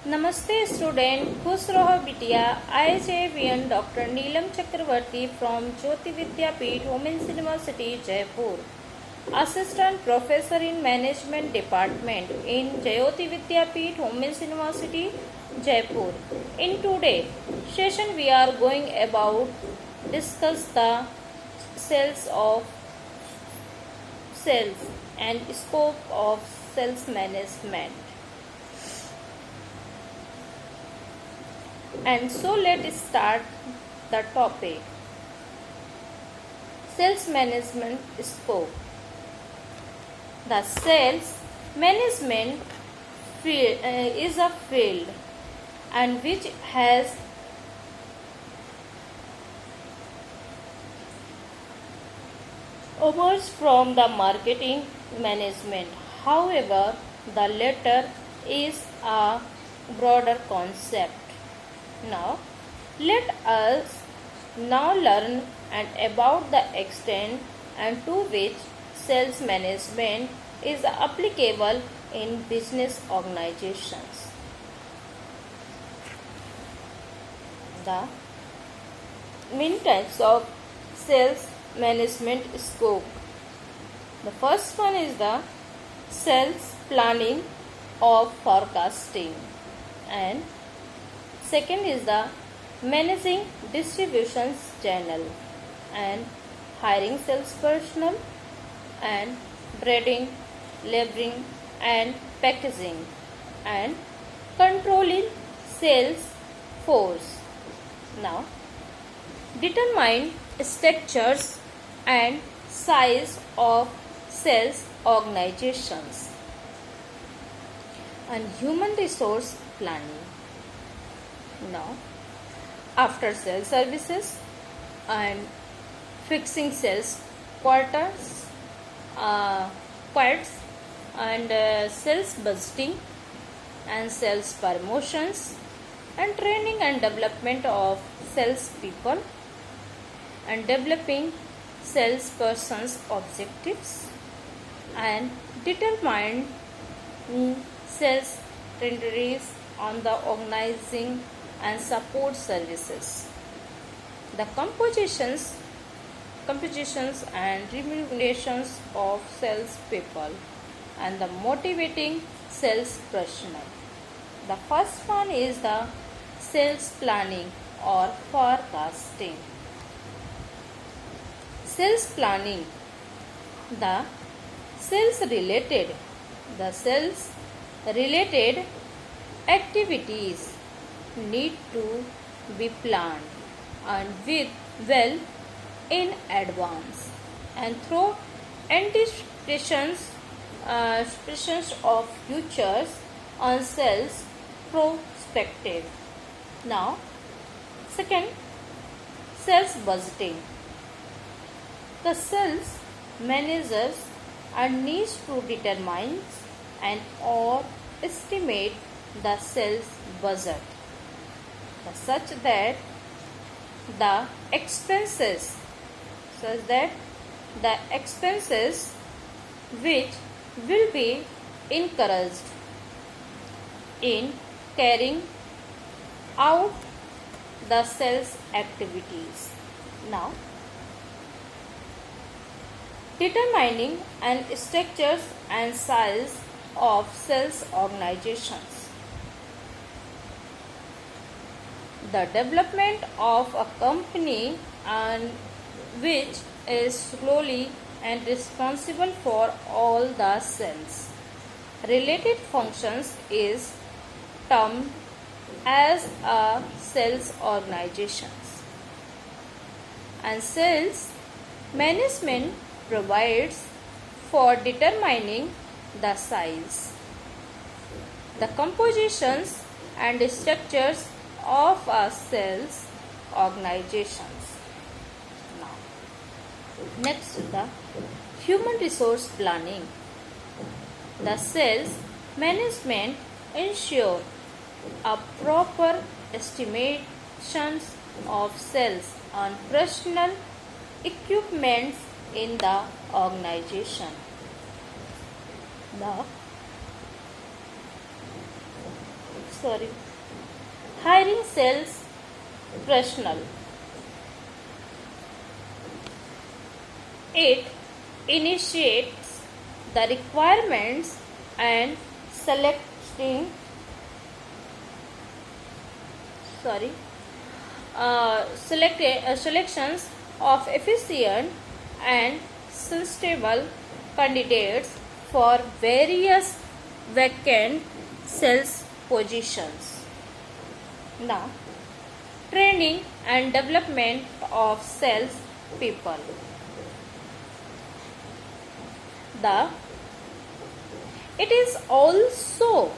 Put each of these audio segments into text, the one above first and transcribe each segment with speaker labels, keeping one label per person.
Speaker 1: नमस्ते स्टूडेंट, खुश रहो बिटिया। IJVN doctor Neelam Chakravarti from Jyoti Vidyapeeth women's university Jaipur, assistant professor in management department in Jyoti Vidyapeeth Women's University Jaipur. In today session we are going about discuss the sales and scope of sales management. And so let's start the topic. Sales management scope. The sales management is a field and which has emerged from the marketing management. However, the latter is a broader concept. Now, let us now learn about the extent and to which sales management is applicable in business organizations. The main types of sales management scope. The first one is the sales planning or forecasting, and second is the managing distribution channel and hiring sales personnel and branding, labeling and packaging and controlling sales force. Now, determine structures and size of sales organizations and human resource planning. Now, after sales services and fixing sales quarters, and sales budgeting and sales promotions and training and development of sales people and developing salesperson's objectives and determine sales strategies on the organizing and support services. The compositions and remunerations of sales people and the motivating sales personnel. The first one is the sales planning or forecasting. Sales planning. The sales related activities need to be planned and well in advance and through anticipations of futures on sales prospective. Now, second, sales budgeting. The sales managers are needs to determine and or estimate the sales budget such that the expenses which will be encouraged in carrying out the sales activities. Now, determining and structures and size of sales organizations. The development of a company and which is slowly and responsible for all the sales related functions is termed as a sales organizations. And sales management provides for determining the size, the compositions and structures of a sales organizations. Now, next is the human resource planning. The sales management ensure a proper estimations of sales on personal equipment in the organization. The sorry hiring sales personnel. It initiates the requirements and selecting sorry selections of efficient and sustainable candidates for various vacant sales positions. Now, training and development of sales people. It is also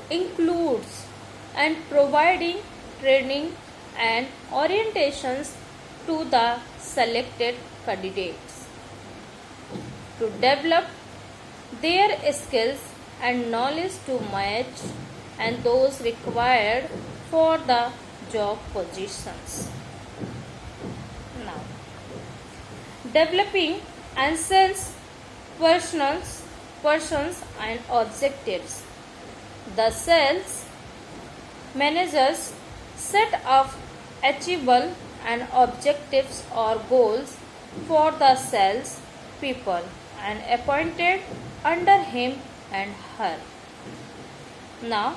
Speaker 1: includes and providing training and orientations to the selected candidates to develop their skills and knowledge to match and those required for the job positions. Now, developing and sales persons and objectives. The sales managers set up achievable and objectives or goals for the sales people and appointed under him and her. Now,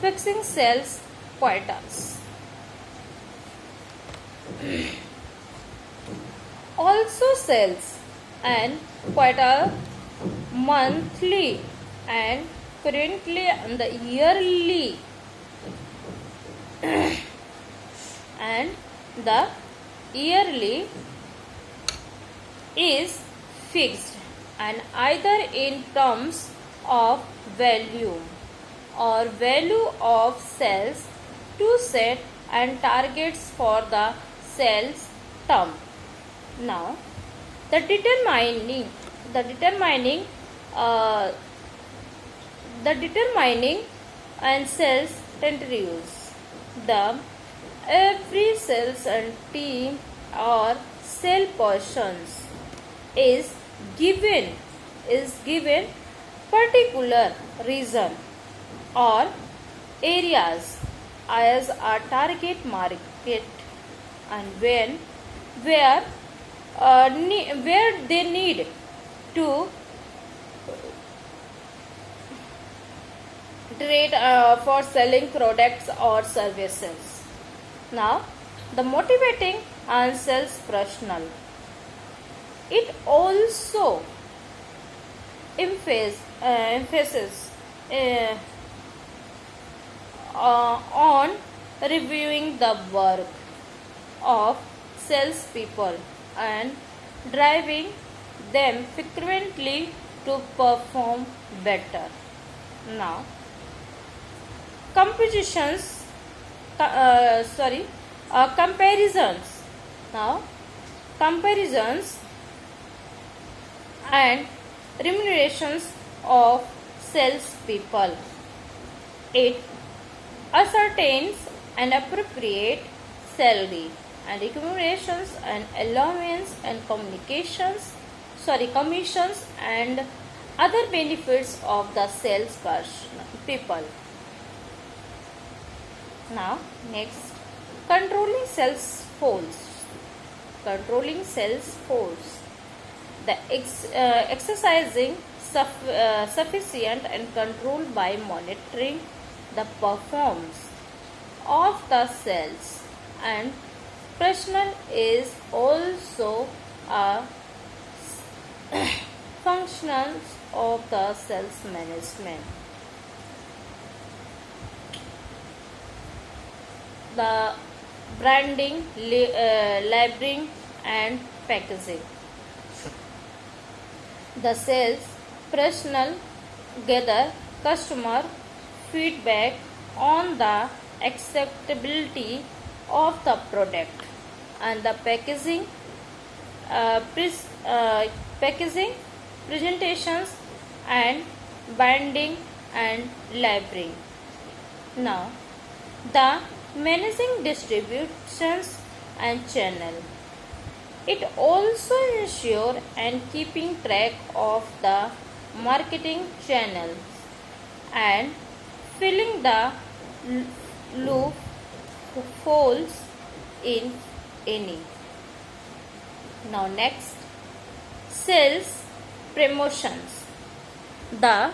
Speaker 1: fixing sales quotas. Also sales and quota monthly and currently on the yearly and the yearly is fixed and either in terms of value or value of sales to set and targets for the sales term. Now, the determining and sales territories. The every sales and team or sale persons is given particular region or areas as a target market and where they need to trade for selling products or services. Now, the motivating and sales personnel. It also emphasis on reviewing the work of salespeople and driving them frequently to perform better. Now, comparisons. Now, comparisons and remunerations of salespeople. It ascertains an appropriate salary and remunerations and allowance and commissions and other benefits of the sales people. Now, next, controlling sales force. The exercising sufficient and control by monitoring the performance of the sales and personnel is also a function of the sales management. The branding, labeling and packaging. The sales personnel gather customer feedback on the acceptability of the product and the packaging, presentations and binding and labeling. Now, the managing distributions and channel. It also ensures and keeping track of the marketing channels and filling the loopholes in any. Now next, sales promotions. The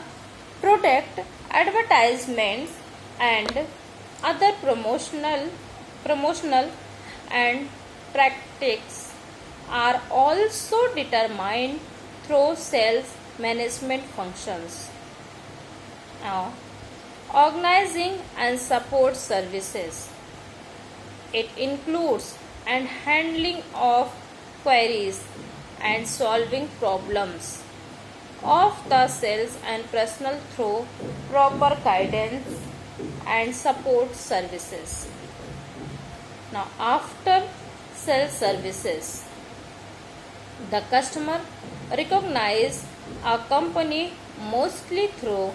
Speaker 1: product advertisements and other promotional and tactics are also determined through sales management functions. Now, organizing and support services. It includes and handling of queries and solving problems of the sales and personnel through proper guidance and support services. Now, after sales services, the customer recognize a company mostly through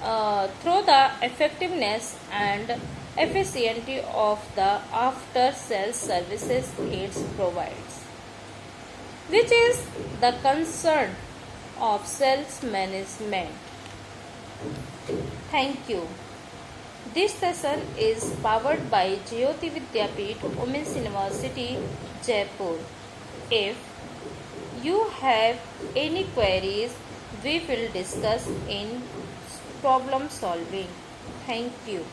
Speaker 1: the effectiveness and efficiency of the after sales services it provides, which is the concern of sales management. Thank you. This session is powered by Jyoti Vidyapeeth Women's University, Jaipur. If you have any queries, we will discuss in problem solving. Thank you.